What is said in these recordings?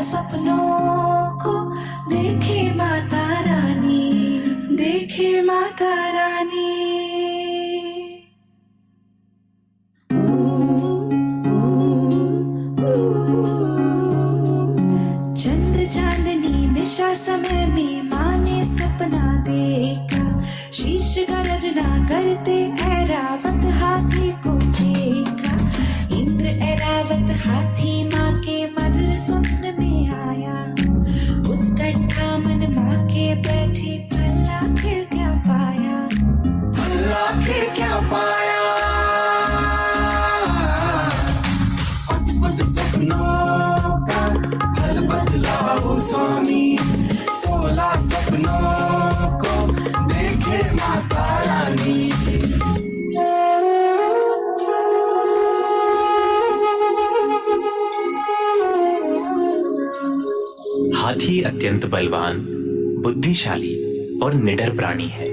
सपनों को देखे माता रानी, देखे माता रानी। चंद्र चांदनी निशा समय में माँ ने सपना देखा, शीश गर्जना करते ऐरावत हाथी को देखा। इंद्र ऐरावत हाथी माँ के मधुर स्वप्न में आया, उत्कंठा मन माँ के बैठी भला आखिर क्या पाया, भला आखिर क्या पाया। अद्भुत सपनों का फल बदलाओ स्वामी, 16 सपनों को देखे माता रानी। हाथी अत्यंत बलवान, बुद्धिशाली और निडर प्राणी है।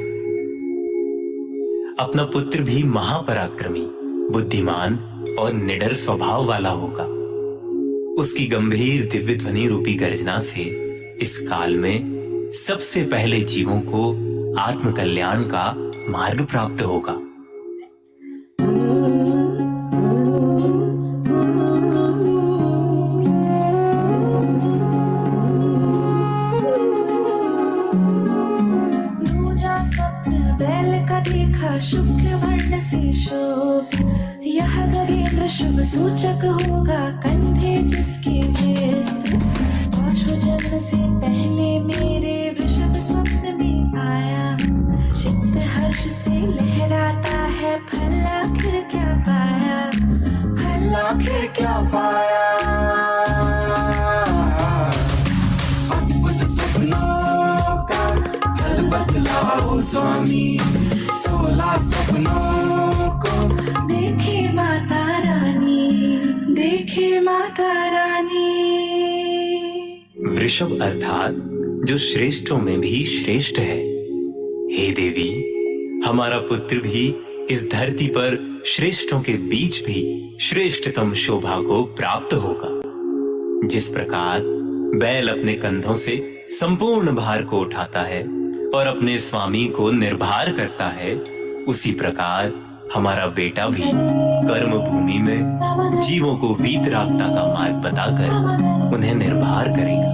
अपना पुत्र भी महापराक्रमी, बुद्धिमान और निडर स्वभाव वाला होगा। उसकी गंभीर दिव्य ध्वनि रूपी गर्जना से इस काल में सबसे पहले जीवों को आत्म कल्याण का मार्ग प्राप्त होगा। शुक्ल वर्ण से शोभ, यह गगेंद्र शुभ सूचक होगा, कंधे जिसके व्यस्त। पांचों जन्म से पहले मेरे वृषभ स्वप्न में आया, चित्त हर्ष से लहराता है, फल आखिर क्या पाया, फल आखिर क्या पाया। अद्भुत सपनों का फल बदलाओ स्वामी, 16 सपनों को देखे माता रानी, देखे माता रानी। वृषभ अर्थात जो श्रेष्ठों में भी श्रेष्ठ है। हे देवी, हमारा पुत्र भी इस धरती पर श्रेष्ठों के बीच भी श्रेष्ठतम शोभा को प्राप्त होगा। जिस प्रकार बैल अपने कंधों से संपूर्ण भार को उठाता है और अपने स्वामी को निर्भर करता है, उसी प्रकार हमारा बेटा भी कर्म भूमि में जीवों को वीतरागता का मार्ग बताकर उन्हें निर्भर करेगा।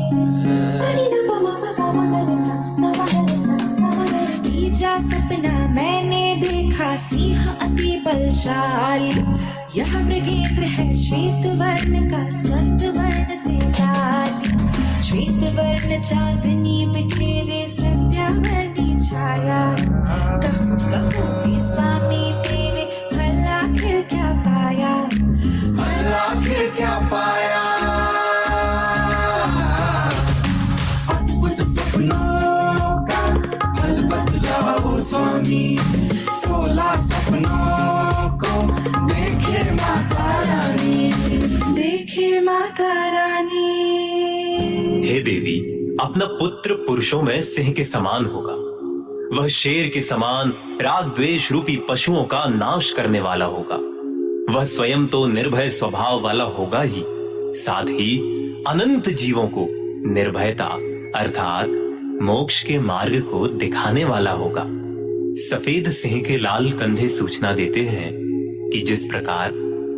तीजा सपना मैंने देखा, सिंह अति बलशाली, यह मृगेंद्र है श्वेत वर्ण का, स्कंद वर्ण से लाली। श्वेत वर्ण चांदनी बिखेरे, संध्या वर्णी छाया। कहूँ कहूँ स्वामी मेरे, फल आखिर क्या पाया, फल आखिर क्या पाया। अद्भुत सपनों का फल बदलाओ स्वामी, 16 सपनों को देखे माता रानी, देखे माता रानी। हे देवी, अपना पुत्र पुरुषों में सिंह के समान होगा। वह शेर के समान राग द्वेष रूपी पशुओं का नाश करने वाला होगा। वह स्वयं तो निर्भय स्वभाव वाला होगा ही, साथ ही अनंत जीवों को निर्भयता अर्थात मोक्ष के मार्ग को दिखाने वाला होगा। सफेद सिंह के लाल कंधे सूचना देते हैं कि जिस प्रकार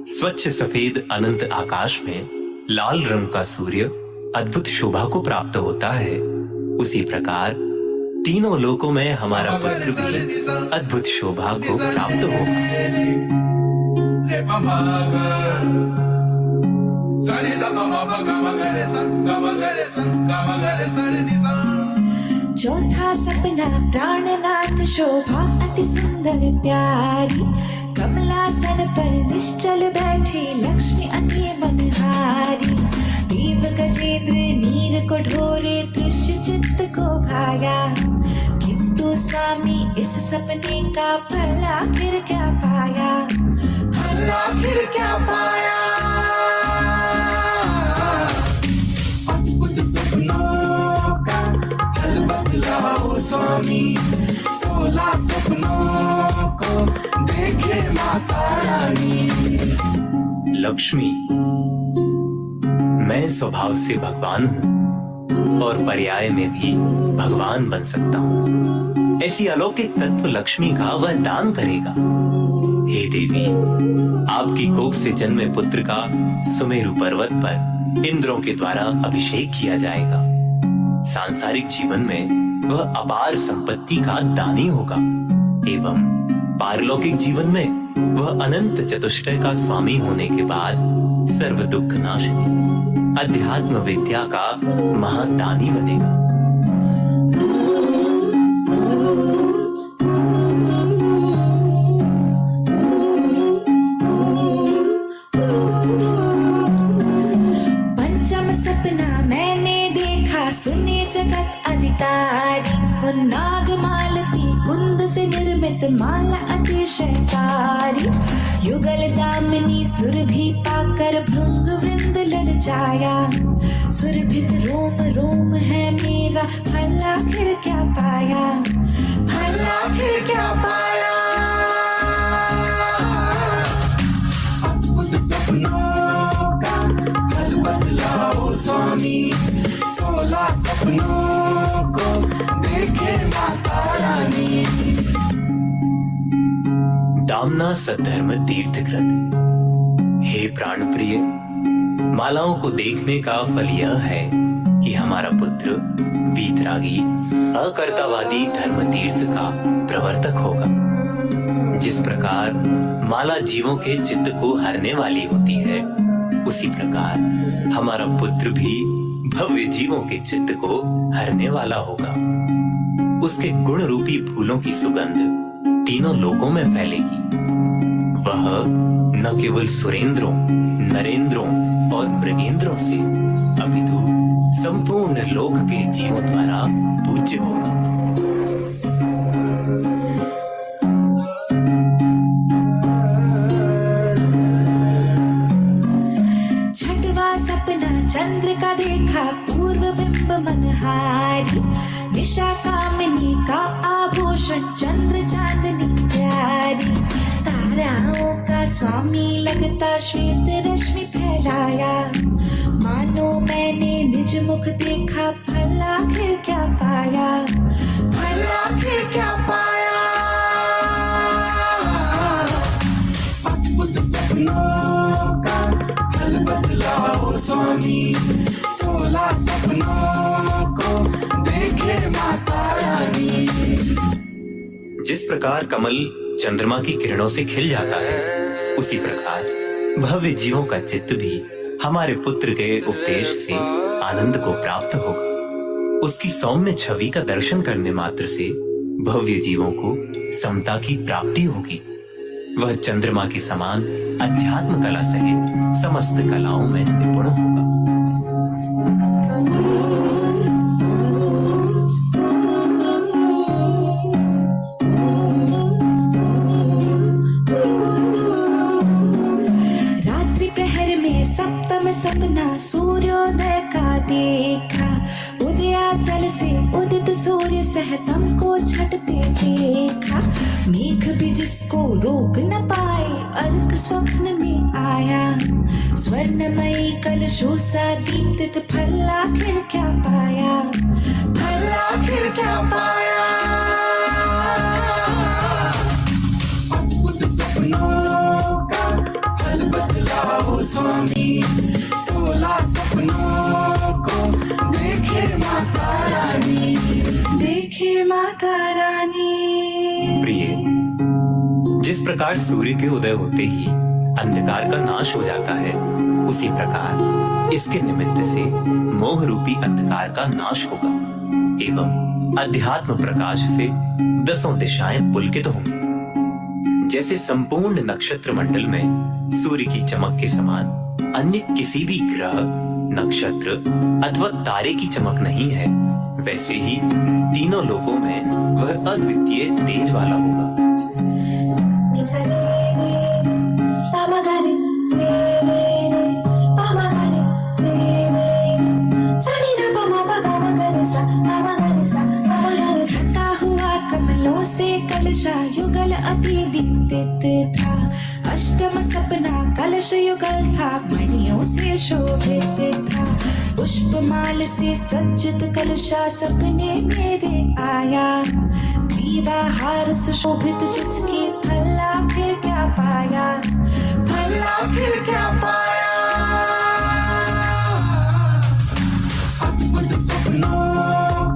स्वच्छ सफेद अनंत आकाश में लाल रंग का सूर्य अद्भुत शोभा को प्राप्त होता है, उसी प्रकार तीनों लोकों में हमारा पुत्र भी अद्भुत शोभा को प्राप्त होगा। चौथा सपना प्राणनाथ, शोभा अति सुंदर प्यारी, कमलासन पर निश्चल बैठी, लक्ष्मी अति मनहारी। देव गजेंद्र नीर को ढोरे, दृश्य चित्त को भाया, किंतु स्वामी इस सपने का फल आखिर क्या पाया, फल आखिर क्या पाया। अद्भुत सपनों का फल बदलाओ स्वामी, 16 सपनों को देखे माता रानी। लक्ष्मी, मैं स्वभाव से भगवान हूँ और पर्याय में भी भगवान बन सकता हूँ। ऐसी अलौकिक तत्व लक्ष्मी का वह दान करेगा। हे देवी, आपकी कोख से जन्मे पुत्र का सुमेरु पर्वत पर इंद्रों के द्वारा अभिषेक किया जाएगा। सांसारिक जीवन में वह अपार संपत्ति का दानी होगा एवं पारलौकिक जीवन में वह अनंत चतुष्टय का स्वामी होने के बाद सर्व दुख नाशनी अध्यात्म विद्या का महादानी बनेगा। पंचम सपना मैंने देखा, सुने जगत अधिकारी, वो नाग मालती कुंद से निर्मित माला अतिशयकारी। युगल दामिनी सुरभि पाकर भृंग वृंद ललचाया। सुरभित रोम रोम है मेरा, फल आखिर क्या पाया, फल आखिर क्या पाया। अद्भुत सपनों का फल बदलाओ स्वामी, 16 सपनों को देखे माता रानी। दामना सद्धर्म तीर्थकृत। हे प्राण प्रिय, मालाओं को देखने का फल यह है कि हमारा पुत्र वीतरागी अकर्तावादी धर्म तीर्थ का प्रवर्तक होगा। जिस प्रकार माला जीवों के चित्त को हरने वाली होती है, उसी प्रकार हमारा पुत्र भी भव्य जीवों के चित्त को हरने वाला होगा। उसके गुण रूपी फूलों की सुगंध तीनों लोकों में फैलेगी। वह न केवल सुरेंद्रों, नरेंद्रों और मृगेंद्रों से अपितु संपूर्ण लोक के जीवों द्वारा पूज्य होगा। छठवा सपना चंद्र का देखा, पूर्व बिंब मनहारी। दिशा कामिनी का आभूषण, चंद्र चांदनी प्यारी। ताराओं का स्वामी लगता, श्वेत रश्मि फैलाया। मानो मैंने निज मुख देखा, फल आखिर क्या पाया, फल आखिर क्या पाया। अद्भुत सपनों का फल बदलाओ स्वामी, 16 सपनों को देखे माता रानी। जिस प्रकार कमल चंद्रमा की किरणों से खिल जाता है, उसी प्रकार भव्य जीवों का चित्त भी हमारे पुत्र के उपदेश से आनंद को प्राप्त होगा। उसकी सौम्य छवि का दर्शन करने मात्र से भव्य जीवों को समता की प्राप्ति होगी। वह चंद्रमा के समान अध्यात्म कला सहित समस्त कलाओं में निपुण होगा। रात्रि प्रहर में सप्तम सपना, सूर्योदय का देखा। उदयाचल से उदित सूर्य सहतम को छटते देखा। मेघ भी जिसको रोक न पाए, अर्क स्वप्न में आया। स्वर्णमयी कलशोसा दीप्तित, फल आखिर क्या पाया, फल आखिर क्या पाया। अद्भुत सपनों का फल बदलाओ स्वामी, 16 सपनों को देखे माता रानी, देखे माता रानी। प्रिय, जिस प्रकार सूर्य के उदय होते ही अंधकार का नाश हो जाता है, उसी प्रकार इसके निमित्त से मोह रूपी अंधकार का नाश होगा एवं अध्यात्म प्रकाश से 10 दिशाएं पुलकित होंगी। जैसे संपूर्ण नक्षत्र मंडल में सूर्य की चमक के समान अन्य किसी भी ग्रह, नक्षत्र अथवा तारे की चमक नहीं है, वैसे ही तीनों लोकों में वह अद्वितीय तेज वाला होगा। सटा हुआ कमलों से कलशा युगल अति दीप्तित था। अष्टम सपना सपना कलश युगल था, मणियों से शोभित था। पुष्पमाल से सज्जित कलशा सपने मेरे आया। दीवा हार सुशोभित जिसके फल आखिर क्या पाया, फल आखिर क्या पाया। अद्भुत सपनों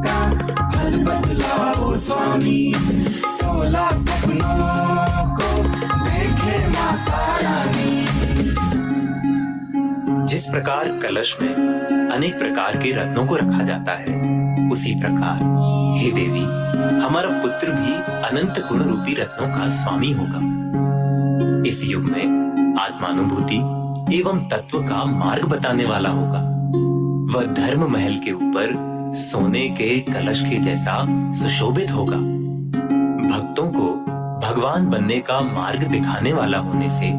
का फल बदलाओ स्वामी, 16 सपनों को देखे माता रानी। जिस प्रकार कलश में अनेक प्रकार के रत्नों को रखा जाता है, उसी प्रकार हे देवी, हमारा पुत्र भी अनंत गुण रूपी रत्नों का स्वामी होगा। इस युग में आत्मानुभूति एवं तत्व का मार्ग बताने वाला होगा। वह धर्म महल के ऊपर सोने के कलश के जैसा सुशोभित होगा। भक्तों को भगवान बनने का मार्ग दिखाने वाला होने से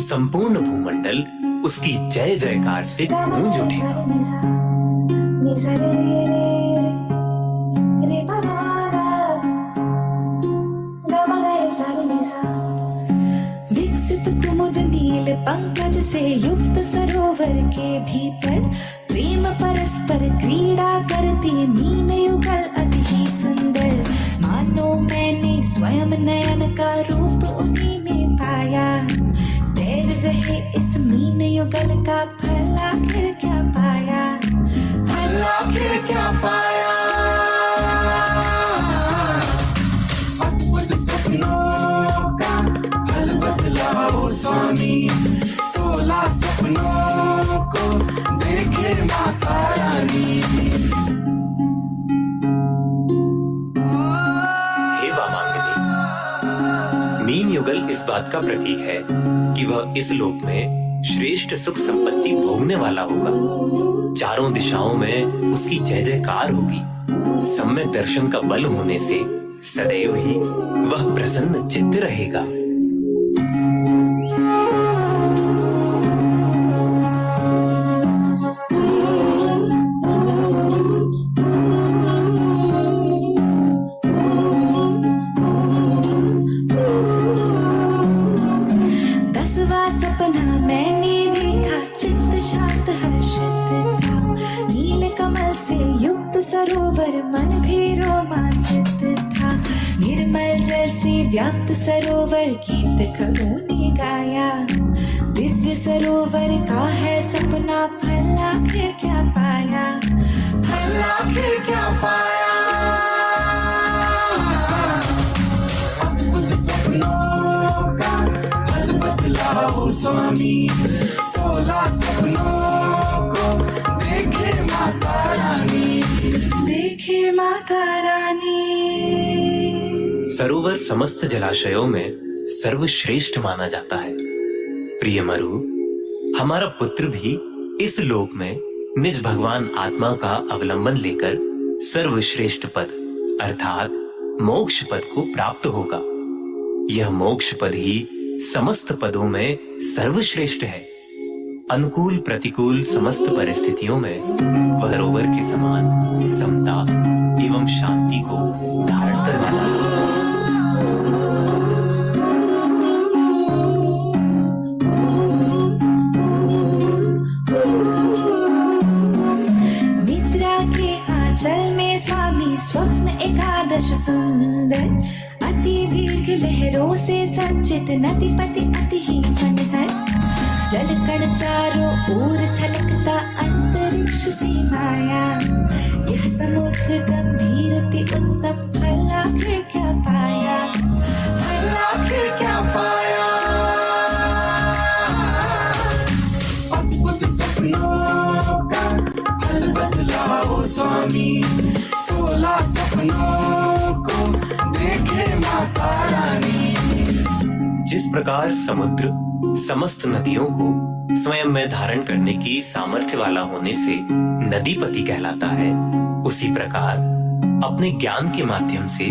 संपूर्ण भूमंडल उसकी जय जयकार से गूंज उठेगा। विकसित कुमुद नील पंकज से युक्त सरोवर के भीतर प्रेम परस्पर क्रीड़ा करती मीन युगल अति ही सुंदर। मानो मैंने स्वयं नयन का रूप उन्हीं में पाया। तैर रहे इस मीन युगल का फल आखिर क्या पाया, फल आखिर क्या पाया। अद्भुत सपनों का फल बदलाओ स्वामी, 16 सपनों को देखे माता रानी। हे वामांगनी, मीन युगल इस बात का प्रतीक है कि वह इस लोक में श्रेष्ठ सुख संपत्ति भोगने वाला होगा। चारों दिशाओं में उसकी जय जयकार होगी। सम्यक दर्शन का बल होने से सदैव ही वह प्रसन्न चित्त रहेगा। सरोवर मन भी रोमांचित था। निर्मल जल से व्याप्त सरोवर गीत कवि ने गाया। दिव्य सरोवर का है सपना, फल आखिर क्या पाया, फल आखिर क्या पाया। अद्भुत सपनों का फल बदलाओ स्वामी, 16 सपनों को देखे माता रानी। देखे माता रानी। सरोवर समस्त जलाशयों में सर्वश्रेष्ठ माना जाता है। प्रिय मरु, हमारा पुत्र भी इस लोक में निज भगवान आत्मा का अवलंबन लेकर सर्वश्रेष्ठ पद अर्थात मोक्ष पद को प्राप्त होगा। यह मोक्ष पद ही समस्त पदों में सर्वश्रेष्ठ है। अनुकूल प्रतिकूल समस्त परिस्थितियों में वह सरोवर के समान समता एवं शांति को धारण करने वाला है। निद्रा के आंचल में स्वामी स्वप्न एकादश सुंदर। अति दीर्घ लहरों से सज्जित नदीपति अति ही मनहर। जल कण चारों ओर छलकता अंतरिक्ष से माया। यह समुद्र गंभीर अति उत्तम, फल आखिर क्या पाया, फल आखिर क्या पाया। अद्भुत सपनों का फल बदलाओ स्वामी, 16 सपनों को देखे माता रानी। जिस प्रकार समुद्र समस्त नदियों को स्वयं में धारण करने की सामर्थ्य वाला होने से नदीपति कहलाता है, उसी प्रकार अपने ज्ञान के माध्यम से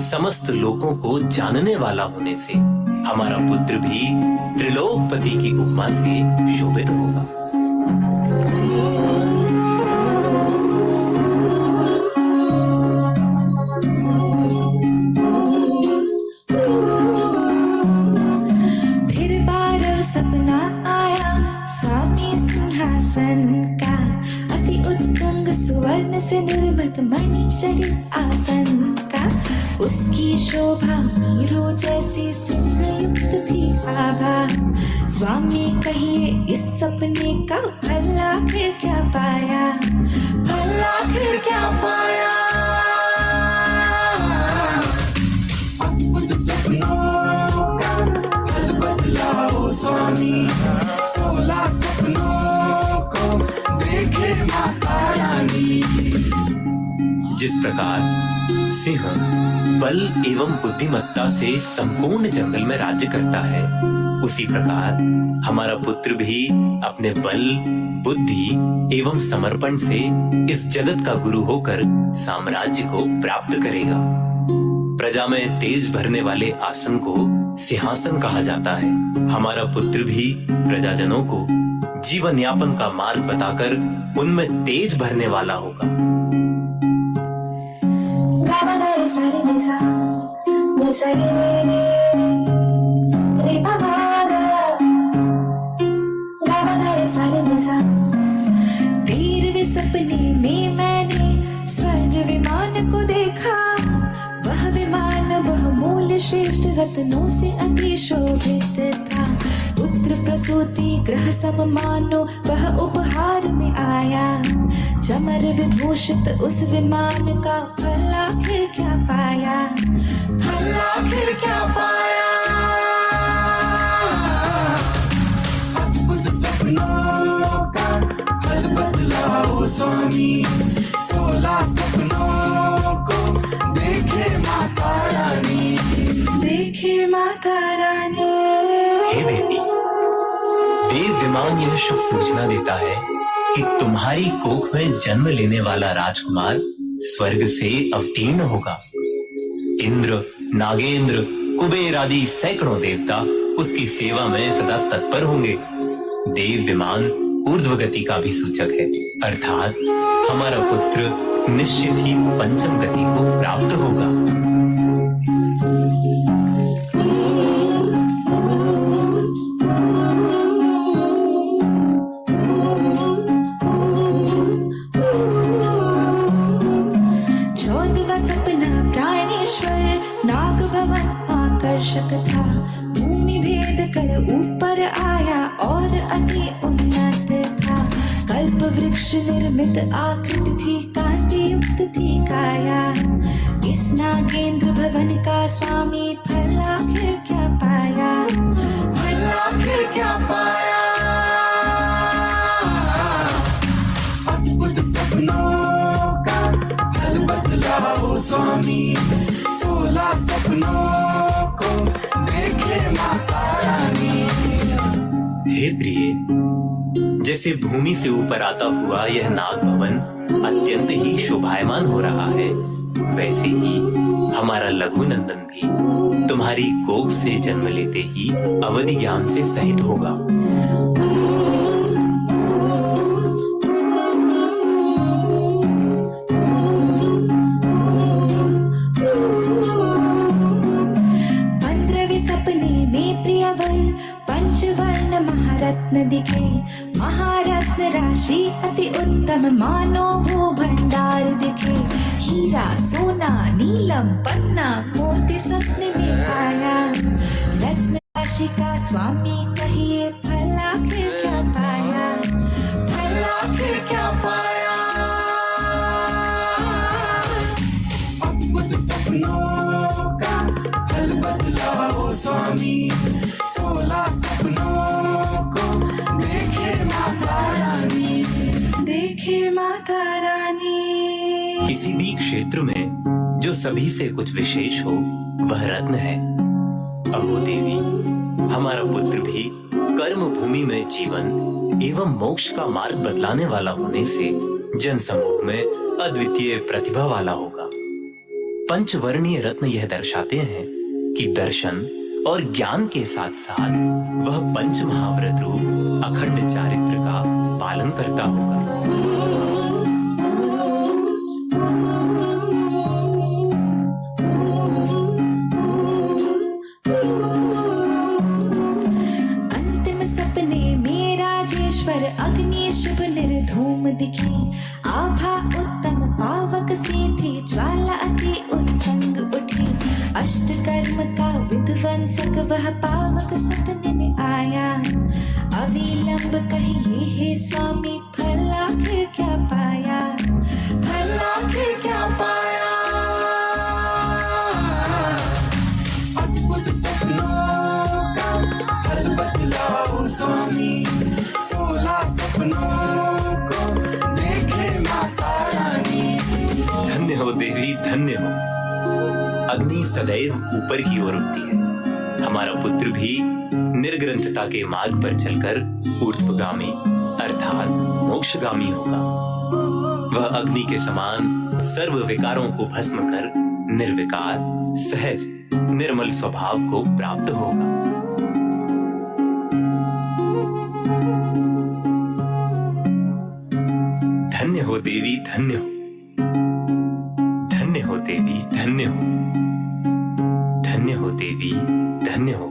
समस्त लोगों को जानने वाला होने से हमारा पुत्र भी त्रिलोकपति की उपमा से शोभित होगा। फिर बारह सपना स्वर्ण से निर्मित मणि जड़ित आसन का, उसकी शोभा मीरो जैसी सिंह युक्त थी आभा। स्वामी कहिए इस सपने का फल आखिर क्या पाया, फल आखिर क्या पाया। अद्भुत सपनों का फल बदलाओ स्वामी, 16 सपनों को देखे माता रानी। जिस प्रकार सिंह बल एवं बुद्धिमत्ता से संपूर्ण जंगल में राज्य करता है, उसी प्रकार हमारा पुत्र भी अपने बल, बुद्धि एवं समर्पण से इस जगत का गुरु होकर साम्राज्य को प्राप्त करेगा। प्रजा में तेज भरने वाले आसन को सिंहासन कहा जाता है। हमारा पुत्र भी प्रजाजनों को जीवन यापन का मार्ग बताकर उनमें तेज भरने वाला होगा। तेरहवें सपने में मैंने स्वर्ग विमान को देखा, वह विमान बहुमूल्य श्रेष्ठ रत्नों से अति शोभित था। पुत्र प्रसूति ग्रह सम मानो वह उपहार में आया, चमर विभूषित उस विमान का फल आखिर क्या पाया, फल आखिर क्या पाया। अद्भुत सपनों का फल बदलाओ स्वामी, 16 सपनों को देखे माता रानी, देखे माता रानी। हे देवी, देव विमान यह शुभ सूचना देता है कि तुम्हारी कोख में जन्म लेने वाला राजकुमार स्वर्ग से अवतीर्ण होगा। इंद्र, नागेंद्र, कुबेर आदि सैकड़ों देवता उसकी सेवा में सदा तत्पर होंगे। देव विमान ऊर्ध्व गति का भी सूचक है, अर्थात हमारा पुत्र निश्चित ही पंचम गति को प्राप्त होगा। नाग भवन आकर्षक था, भूमि भेद कर ऊपर आया और अति उन्नत था। कल्प वृक्ष निर्मित आकृति थी, कांति युक्त थी काया। इस नागेंद्र भवन का स्वामी फल आखिर क्या पाया, फल आखिर क्या पाया। अद्भुत सपनों का फल बदलाओ स्वामी, 16 सपनों को देखे माता रानी। हे प्रिय, जैसे भूमि से ऊपर आता हुआ यह नाग भवन अत्यंत ही शोभायमान हो रहा है, वैसे ही हमारा लघु नंदन भी तुम्हारी कोख से जन्म लेते ही अवधि ज्ञान से सहित होगा। पंचवर्ण महारत्न दिखे, महारत्न राशि अति उत्तम मानो वो भंडार दिखे। हीरा, सोना, नीलम, पन्ना, मोती सपने में आया। रत्न राशि का स्वामी कहिए फल आखिर क्या पाया, फल आखिर क्या पाया। अद्भुत सपनों का फल बदलाओ स्वामी, 16 सपनों को देखे माता रानी, देखे माता रानी। किसी भी क्षेत्र में जो सभी से कुछ विशेष हो वह रत्न है। अहो देवी, हमारा पुत्र भी कर्म भूमि में जीवन एवं मोक्ष का मार्ग बदलाने वाला होने से जन समूह में अद्वितीय प्रतिभा वाला होगा। पंचवर्णीय रत्न यह दर्शाते हैं कि दर्शन और ज्ञान के साथ साथ वह पंच महाव्रत रूप अखंड चारित्र का पालन करता होगा। अंतिम सपने में राजेश्वर अग्नि शुभ निर्धूम दिखे, आभा उत्तम पावक सी थी ज्वाला अति उतंग उठी। अष्टकर्म का विध्वंसक वह पावक सपने में आया। अविलंब कहिए हे स्वामी फल आखिर क्या पाया, फल आखिर क्या पाया। अद्भुत सपनों का हल बतलाओ स्वामी, 16 सपनों को देखे माता रानी। धन्य हो देवी, धन्य हो। अग्नि सदैव ऊपर की ओर उठती है। हमारा पुत्र भी निर्ग्रंथता के मार्ग पर चलकर ऊर्ध्वगामी अर्थात मोक्षगामी होगा। वह अग्नि के समान सर्व विकारों को भस्म कर निर्विकार, सहज, निर्मल स्वभाव को प्राप्त होगा। धन्य हो देवी, धन्य हो। धन्य हो देवी, धन्य हो। धन्य हो देवी, धन्य हो।